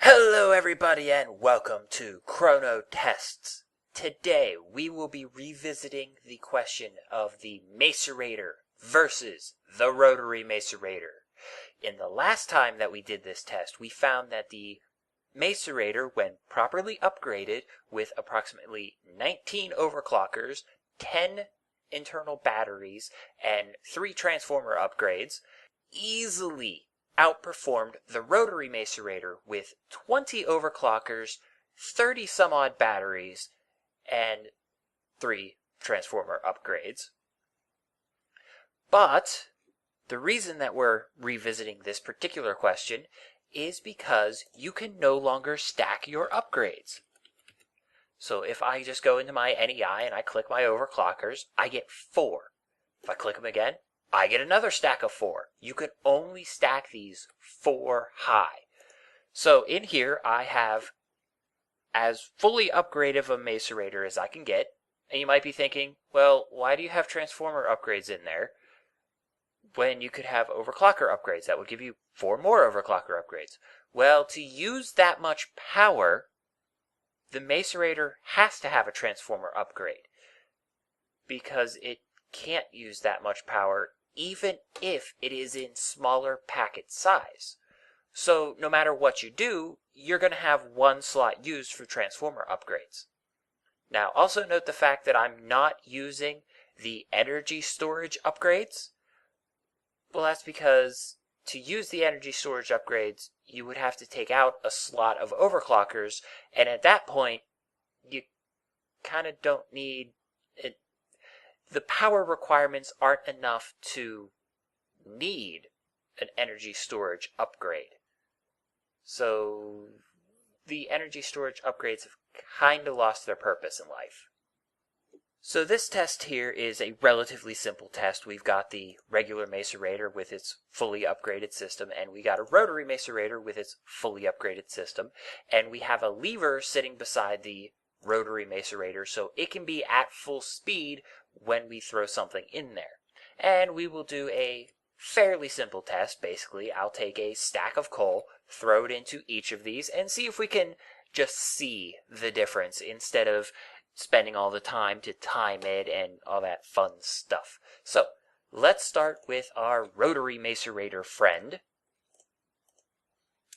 Hello everybody and welcome to Chrono Tests. Today we will be revisiting the question of the Macerator versus the Rotary Macerator. In the last time that we did this test, we found that the Macerator, when properly upgraded with approximately 19 overclockers, 10 internal batteries, and 3 transformer upgrades, easily outperformed the Rotary Macerator with 20 overclockers, 30 some odd batteries, and 3 transformer upgrades. But the reason that we're revisiting this particular question is because you can no longer stack your upgrades. So if I just go into my NEI and I click my overclockers, I get 4. If I click them again, I get another stack of 4. You can only stack these 4 high. So in here I have as fully upgraded a Macerator as I can get. And you might be thinking, well, why do you have transformer upgrades in there when you could have overclocker upgrades? That would give you 4 more overclocker upgrades. Well, to use that much power, the Macerator has to have a transformer upgrade because it can't use that much power even if it is in smaller packet size. So no matter what you do, you're going to have 1 slot used for transformer upgrades. Now also note the fact that I'm not using the energy storage upgrades. Well, that's because to use the energy storage upgrades, you would have to take out a slot of overclockers, and at that point, you kind of don't need it. The power requirements aren't enough to need an energy storage upgrade. So the energy storage upgrades have kind of lost their purpose in life. So this test here is a relatively simple test. We've got the regular Macerator with its fully upgraded system, and we got a Rotary Macerator with its fully upgraded system, and we have a lever sitting beside the Rotary Macerator so it can be at full speed when we throw something in there. And we will do a fairly simple test. Basically, I'll take a stack of coal, throw it into each of these, and see if we can just see the difference instead of spending all the time to time it and all that fun stuff. So, let's start with our Rotary Macerator friend.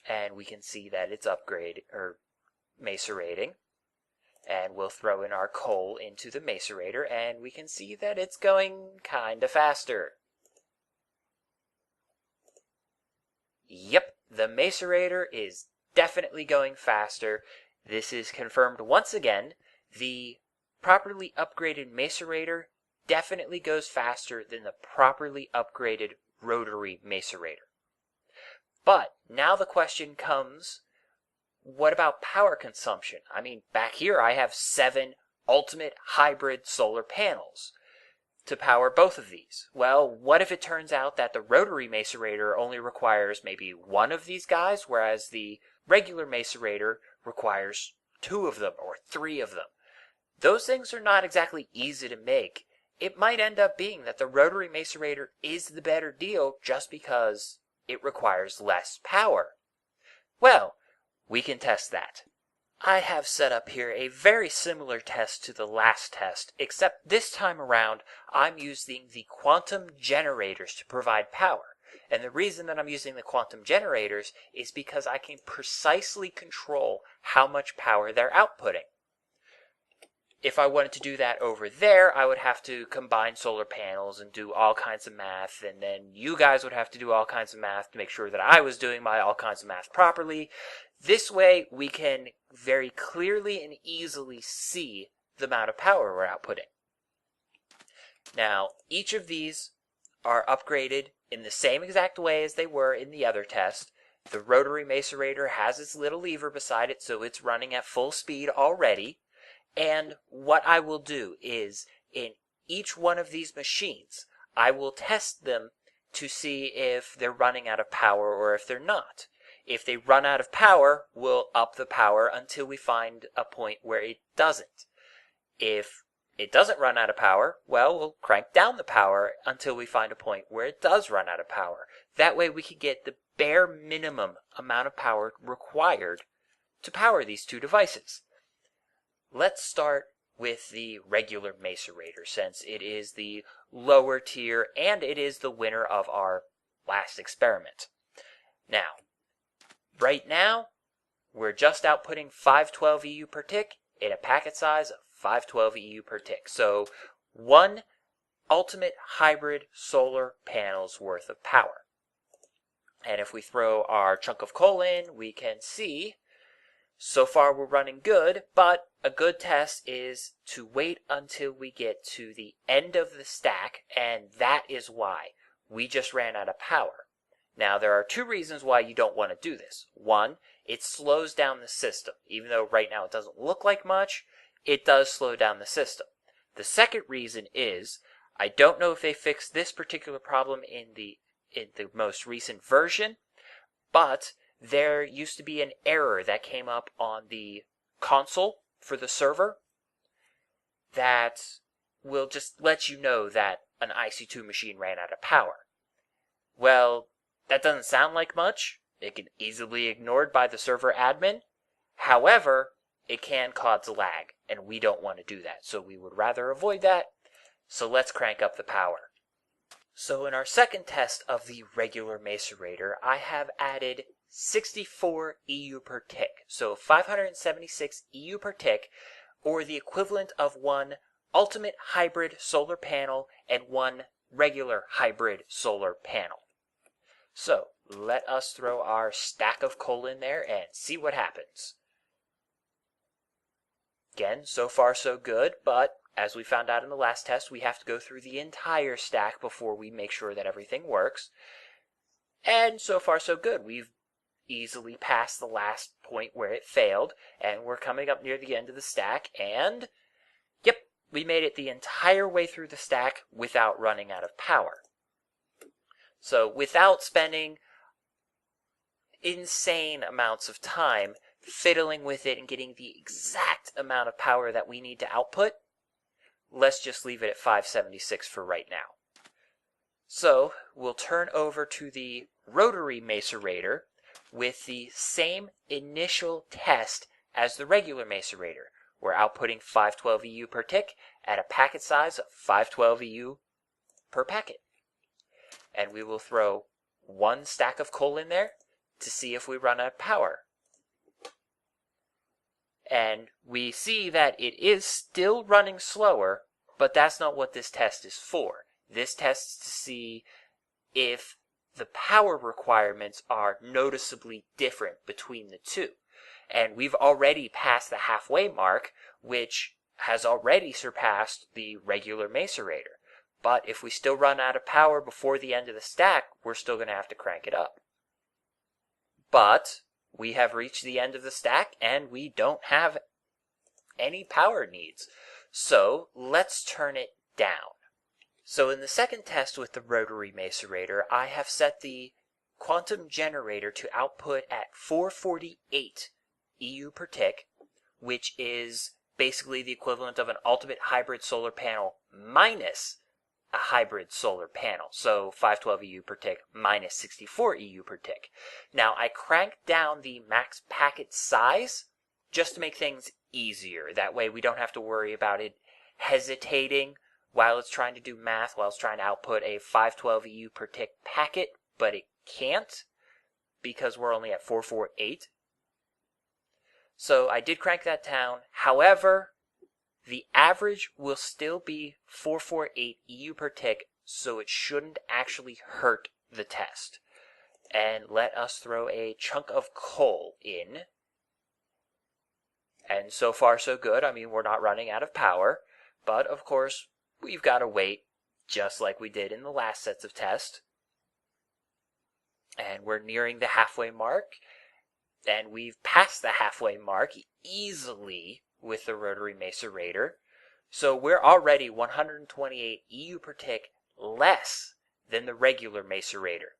And we can see that it's macerating. And we'll throw in our coal into the Macerator, and we can see that it's going kinda faster. Yep, the Macerator is definitely going faster. This is confirmed once again. The properly upgraded Macerator definitely goes faster than the properly upgraded Rotary Macerator. But now the question comes, what about power consumption? I mean, back here I have 7 ultimate hybrid solar panels to power both of these. Well, what if it turns out that the Rotary Macerator only requires maybe 1 of these guys, whereas the regular Macerator requires 2 of them or 3 of them? Those things are not exactly easy to make. It might end up being that the Rotary Macerator is the better deal just because it requires less power. Well, we can test that. I have set up here a very similar test to the last test, except this time around I'm using the quantum generators to provide power. And the reason that I'm using the quantum generators is because I can precisely control how much power they're outputting. If I wanted to do that over there, I would have to combine solar panels and do all kinds of math, and then you guys would have to do all kinds of math to make sure that I was doing my all kinds of math properly. This way, we can very clearly and easily see the amount of power we're outputting. Now, each of these are upgraded in the same exact way as they were in the other test. The Rotary Macerator has its little lever beside it, so it's running at full speed already. And what I will do is, in each one of these machines, I will test them to see if they're running out of power or if they're not. If they run out of power, we'll up the power until we find a point where it doesn't. If it doesn't run out of power, well, we'll crank down the power until we find a point where it does run out of power. That way we can get the bare minimum amount of power required to power these two devices. Let's start with the regular Macerator, since it is the lower tier and it is the winner of our last experiment. Now, right now, we're just outputting 512 EU per tick in a packet size of 512 EU per tick. So, one ultimate hybrid solar panel's worth of power. And if we throw our chunk of coal in, we can see so far we're running good, but a good test is to wait until we get to the end of the stack, and that is why we just ran out of power. Now, there are two reasons why you don't want to do this. One, it slows down the system. Even though right now it doesn't look like much, it does slow down the system. The second reason is, I don't know if they fixed this particular problem in the most recent version, but there used to be an error that came up on the console for the server that will just let you know that an IC2 machine ran out of power. Well, that doesn't sound like much. It can easily be ignored by the server admin. However, it can cause lag, and we don't want to do that, so we would rather avoid that. So let's crank up the power. So in our second test of the regular Macerator, I have added 64 EU per tick. So 576 EU per tick, or the equivalent of one ultimate hybrid solar panel and one regular hybrid solar panel. So let us throw our stack of coal in there and see what happens. Again, so far so good, but as we found out in the last test, we have to go through the entire stack before we make sure that everything works. And so far so good. We've easily passed the last point where it failed, and we're coming up near the end of the stack, and yep, we made it the entire way through the stack without running out of power. So without spending insane amounts of time fiddling with it and getting the exact amount of power that we need to output, let's just leave it at 576 for right now. So we'll turn over to the Rotary Macerator with the same initial test as the regular Macerator. We're outputting 512 EU per tick at a packet size of 512 EU per packet. And we will throw one stack of coal in there to see if we run out of power. And we see that it is still running slower, but that's not what this test is for. This test is to see if the power requirements are noticeably different between the two. And we've already passed the halfway mark, which has already surpassed the regular Macerator. But if we still run out of power before the end of the stack, we're still going to have to crank it up. But we have reached the end of the stack, and we don't have any power needs. So let's turn it down. So in the second test with the Rotary Macerator, I have set the quantum generator to output at 448 EU per tick, which is basically the equivalent of an ultimate hybrid solar panel minus a hybrid solar panel. So 512 EU per tick minus 64 EU per tick. Now I cranked down the max packet size just to make things easier. That way we don't have to worry about it hesitating while it's trying to do math, while it's trying to output a 512 EU per tick packet, but it can't because we're only at 448. So I did crank that down. However, the average will still be 448 EU per tick, so it shouldn't actually hurt the test. And let us throw a chunk of coal in. And so far so good. I mean, we're not running out of power, but of course, we've got to wait, just like we did in the last sets of tests. And we're nearing the halfway mark, and we've passed the halfway mark easily with the Rotary Macerator. So we're already 128 EU per tick less than the regular Macerator.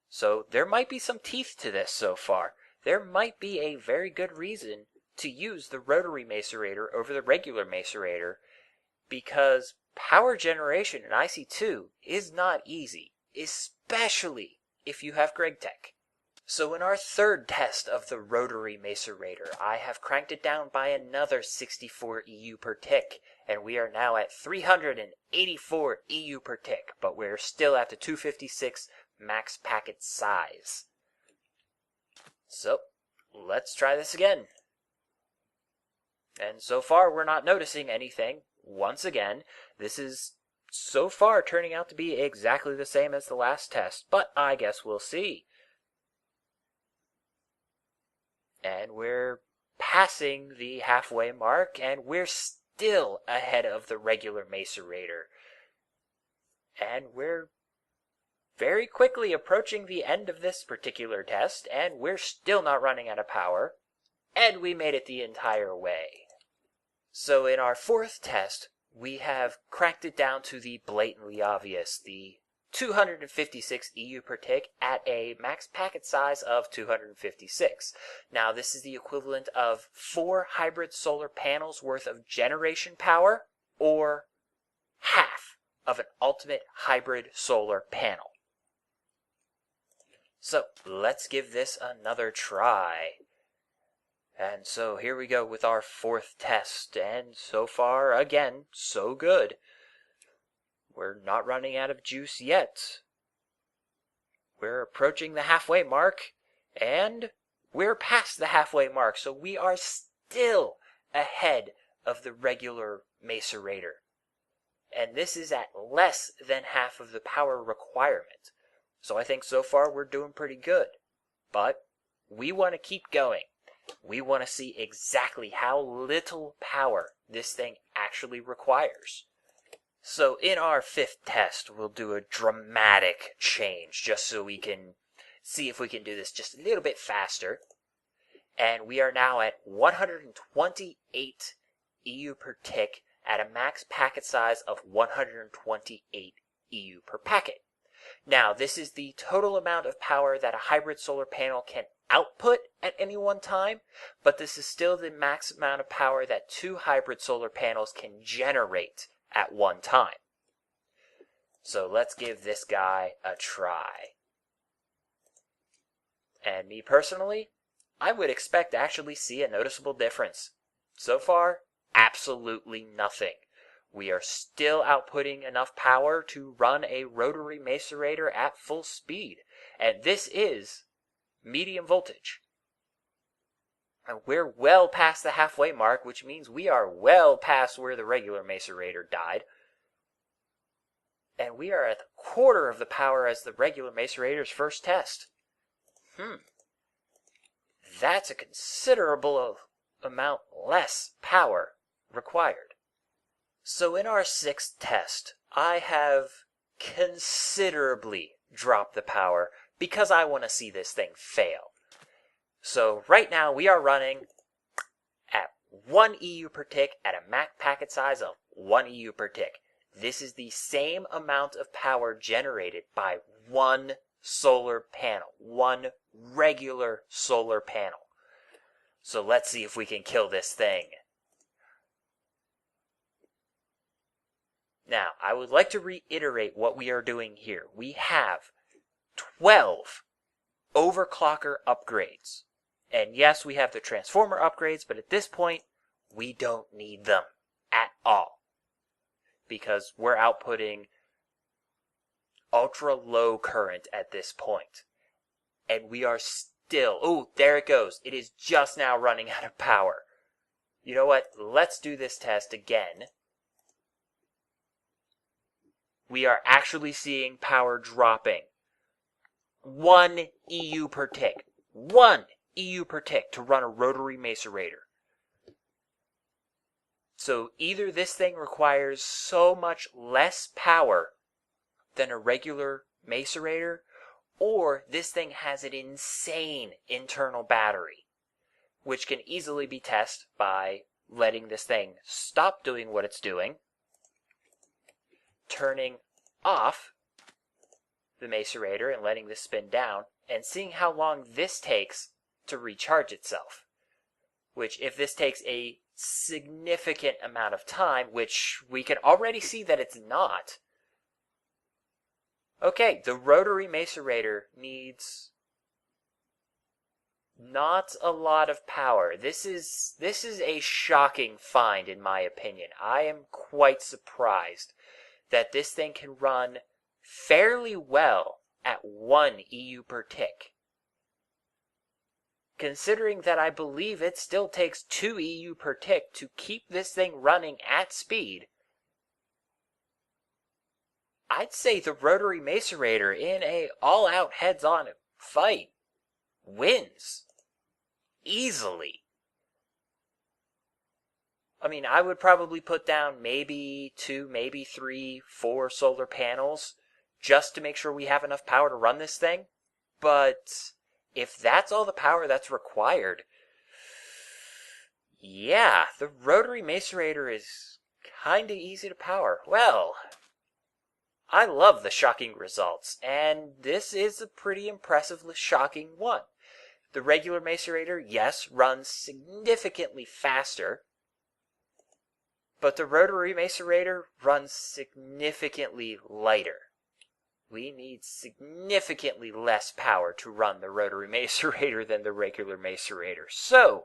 So there might be some teeth to this so far. There might be a very good reason to use the Rotary Macerator over the regular Macerator, because power generation in IC2 is not easy, especially if you have GregTech. So in our third test of the Rotary Macerator, I have cranked it down by another 64 EU per tick, and we are now at 384 EU per tick, but we're still at the 256 max packet size. So, let's try this again. And so far, we're not noticing anything. Once again, this is so far turning out to be exactly the same as the last test, but I guess we'll see. And we're passing the halfway mark, and we're still ahead of the regular Macerator. And we're very quickly approaching the end of this particular test, and we're still not running out of power, and we made it the entire way. So in our fourth test, we have cranked it down to the blatantly obvious, the 256 EU per tick at a max packet size of 256. Now, this is the equivalent of 4 hybrid solar panels worth of generation power, or half of an ultimate hybrid solar panel. So, let's give this another try. And so here we go with our fourth test, and so far, again, so good. We're not running out of juice yet. We're approaching the halfway mark, and we're past the halfway mark, so we are still ahead of the regular Macerator. And this is at less than half of the power requirement. So I think so far we're doing pretty good. But we want to keep going. We want to see exactly how little power this thing actually requires. So in our fifth test, we'll do a dramatic change just so we can see if we can do this just a little bit faster. And we are now at 128 EU per tick at a max packet size of 128 EU per packet. Now, this is the total amount of power that a hybrid solar panel can output at any one time, but this is still the max amount of power that 2 hybrid solar panels can generate at one time. So let's give this guy a try. And me personally, I would expect to actually see a noticeable difference. So far, absolutely nothing. We are still outputting enough power to run a rotary macerator at full speed. And this is medium voltage. And we're well past the halfway mark, which means we are well past where the regular macerator died. And we are at a quarter of the power as the regular macerator's first test. That's a considerable amount less power required. So in our sixth test, I have considerably dropped the power because I want to see this thing fail. So right now we are running at 1 EU per tick at a max packet size of 1 EU per tick. This is the same amount of power generated by one solar panel, one regular solar panel. So let's see if we can kill this thing. Now, I would like to reiterate what we are doing here. We have 12 overclocker upgrades. And yes, we have the transformer upgrades, but at this point, we don't need them at all. Because we're outputting ultra low current at this point. And we are still, oh, there it goes. It is just now running out of power. You know what? Let's do this test again. We are actually seeing power dropping. 1 EU per tick. 1 EU per tick to run a rotary macerator. So either this thing requires so much less power than a regular macerator, or this thing has an insane internal battery, which can easily be tested by letting this thing stop doing what it's doing, turning off the macerator and letting this spin down, and seeing how long this takes to recharge itself. Which, if this takes a significant amount of time, which we can already see that it's not. Okay, the rotary macerator needs Not a lot of power. This is a shocking find in my opinion. I am quite surprised that this thing can run fairly well at 1 EU per tick. Considering that I believe it still takes 2 EU per tick to keep this thing running at speed, I'd say the Rotary Macerator in a all-out heads-on fight wins easily. I mean, I would probably put down maybe 2, maybe 3, 4 solar panels just to make sure we have enough power to run this thing. But if that's all the power that's required, yeah, the Rotary Macerator is kind of easy to power. Well, I love the shocking results, and this is a pretty impressively shocking one. The regular Macerator, yes, runs significantly faster, but the Rotary Macerator runs significantly lighter. We need significantly less power to run the Rotary Macerator than the regular Macerator. So,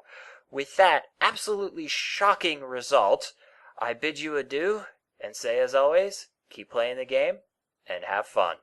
with that absolutely shocking result, I bid you adieu and say, as always, keep playing the game and have fun.